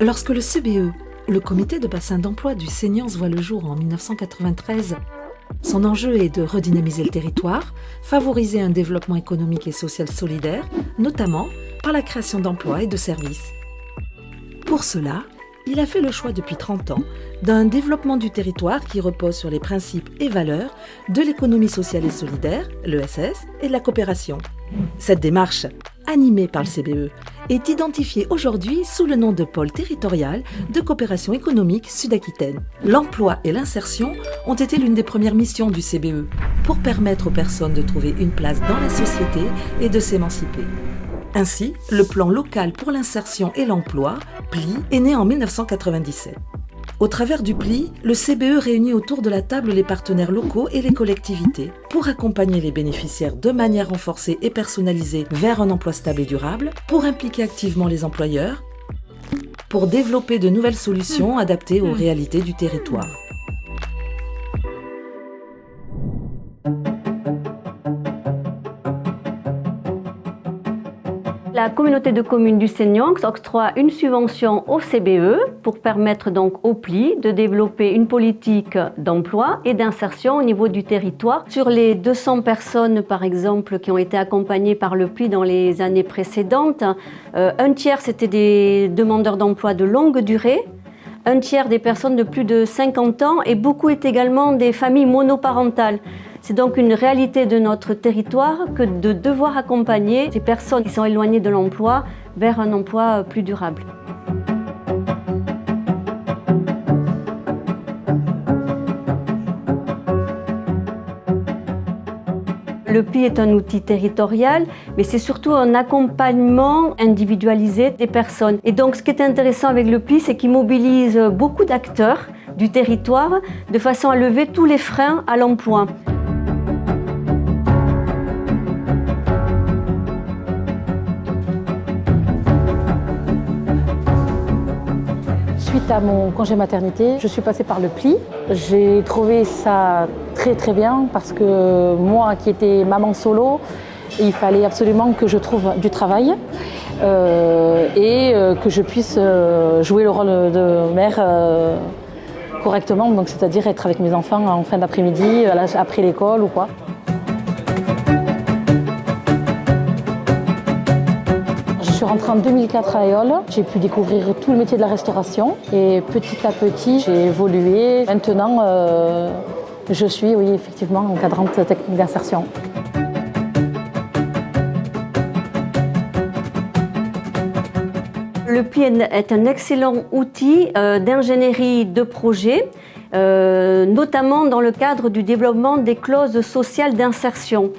Lorsque le CBE, le comité de bassin d'emploi du Seignance, voit le jour en 1993, son enjeu est de redynamiser le territoire, favoriser un développement économique et social solidaire, notamment par la création d'emplois et de services. Pour cela, il a fait le choix depuis 30 ans d'un développement du territoire qui repose sur les principes et valeurs de l'économie sociale et solidaire, l'ESS, et de la coopération. Cette démarche, animée par le CBE, est identifiée aujourd'hui sous le nom de pôle territorial de coopération économique Sud-Aquitaine. L'emploi et l'insertion ont été l'une des premières missions du CBE pour permettre aux personnes de trouver une place dans la société et de s'émanciper. Ainsi, le plan local pour l'insertion et l'emploi, PLI, est né en 1997. Au travers du PLI, le CBE réunit autour de la table les partenaires locaux et les collectivités pour accompagner les bénéficiaires de manière renforcée et personnalisée vers un emploi stable et durable, pour impliquer activement les employeurs, pour développer de nouvelles solutions adaptées aux réalités du territoire. La communauté de communes du Seignance octroie une subvention au CBE pour permettre donc au PLI de développer une politique d'emploi et d'insertion au niveau du territoire. Sur les 200 personnes, par exemple, qui ont été accompagnées par le PLI dans les années précédentes, un tiers c'était des demandeurs d'emploi de longue durée, un tiers des personnes de plus de 50 ans et beaucoup est également des familles monoparentales. C'est donc une réalité de notre territoire que de devoir accompagner ces personnes qui sont éloignées de l'emploi vers un emploi plus durable. Le PLI est un outil territorial, mais c'est surtout un accompagnement individualisé des personnes. Et donc ce qui est intéressant avec le PLI, c'est qu'il mobilise beaucoup d'acteurs du territoire de façon à lever tous les freins à l'emploi. Suite à mon congé maternité, je suis passée par le PLI. J'ai trouvé ça très bien parce que moi qui étais maman solo, il fallait absolument que je trouve du travail et que je puisse jouer le rôle de mère correctement, donc c'est-à-dire être avec mes enfants en fin d'après-midi, après l'école ou quoi. Je suis rentrée en 2004 à Eole, j'ai pu découvrir tout le métier de la restauration et petit à petit j'ai évolué. Maintenant je suis effectivement encadrante technique d'insertion. Le PLI est un excellent outil d'ingénierie de projet, notamment dans le cadre du développement des clauses sociales d'insertion.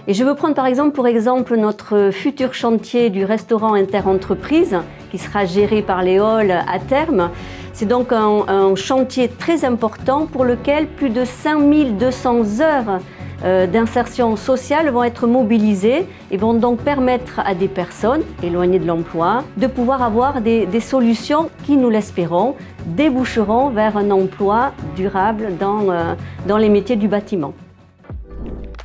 Et je veux prendre par exemple pour exemple notre futur chantier du restaurant interentreprise qui sera géré par l'Eole à terme. C'est donc un chantier très important pour lequel plus de 5200 heures d'insertion sociale vont être mobilisées et vont donc permettre à des personnes éloignées de l'emploi de pouvoir avoir des solutions qui, nous l'espérons, déboucheront vers un emploi durable dans les métiers du bâtiment.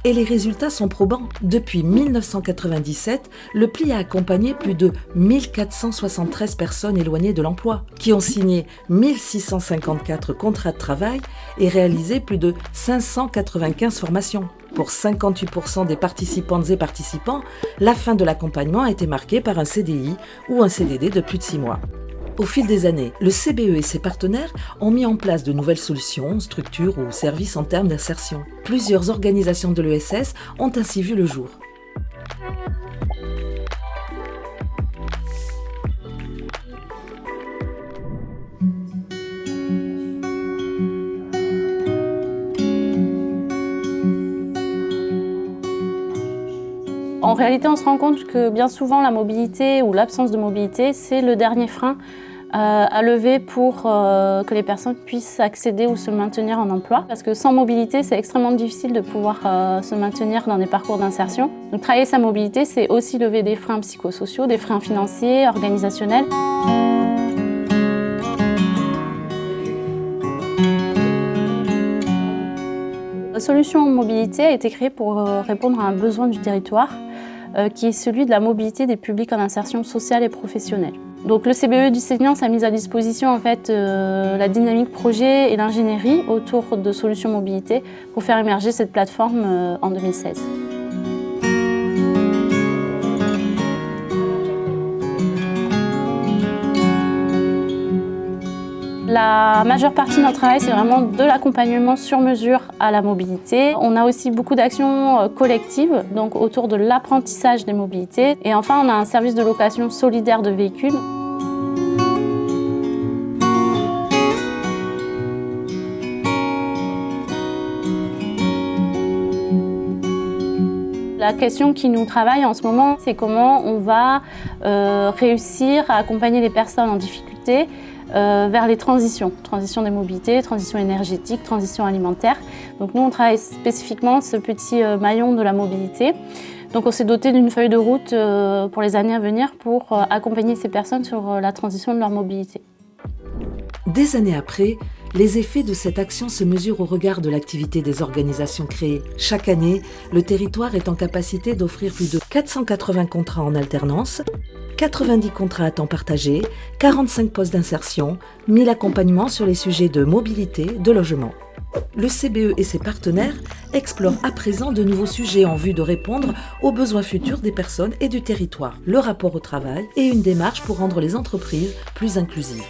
Et les résultats sont probants. Depuis 1997, le PLI a accompagné plus de 1473 personnes éloignées de l'emploi, qui ont signé 1654 contrats de travail et réalisé plus de 595 formations. Pour 58% des participantes et participants, la fin de l'accompagnement a été marquée par un CDI ou un CDD de plus de 6 mois. Au fil des années, le CBE et ses partenaires ont mis en place de nouvelles solutions, structures ou services en termes d'insertion. Plusieurs organisations de l'ESS ont ainsi vu le jour. En réalité, on se rend compte que bien souvent, la mobilité ou l'absence de mobilité, c'est le dernier frein à lever pour que les personnes puissent accéder ou se maintenir en emploi. Parce que sans mobilité, c'est extrêmement difficile de pouvoir se maintenir dans des parcours d'insertion. Donc travailler sa mobilité, c'est aussi lever des freins psychosociaux, des freins financiers, organisationnels. La solution mobilité a été créée pour répondre à un besoin du territoire qui est celui de la mobilité des publics en insertion sociale et professionnelle. Donc le CBE du Seniance a mis à disposition en fait la dynamique projet et l'ingénierie autour de solutions mobilité pour faire émerger cette plateforme en 2016. La majeure partie de notre travail, c'est vraiment de l'accompagnement sur mesure à la mobilité. On a aussi beaucoup d'actions collectives, donc autour de l'apprentissage des mobilités. Et enfin, on a un service de location solidaire de véhicules. La question qui nous travaille en ce moment, c'est comment on va réussir à accompagner les personnes en difficulté vers les transitions des mobilités, transition énergétique, transition alimentaire. Donc nous, on travaille spécifiquement ce petit maillon de la mobilité. Donc on s'est doté d'une feuille de route pour les années à venir pour accompagner ces personnes sur la transition de leur mobilité. Des années après, les effets de cette action se mesurent au regard de l'activité des organisations créées. Chaque année, le territoire est en capacité d'offrir plus de 480 contrats en alternance, 90 contrats à temps partagé, 45 postes d'insertion, 1000 accompagnements sur les sujets de mobilité, de logement. Le CBE et ses partenaires explorent à présent de nouveaux sujets en vue de répondre aux besoins futurs des personnes et du territoire, le rapport au travail et une démarche pour rendre les entreprises plus inclusives.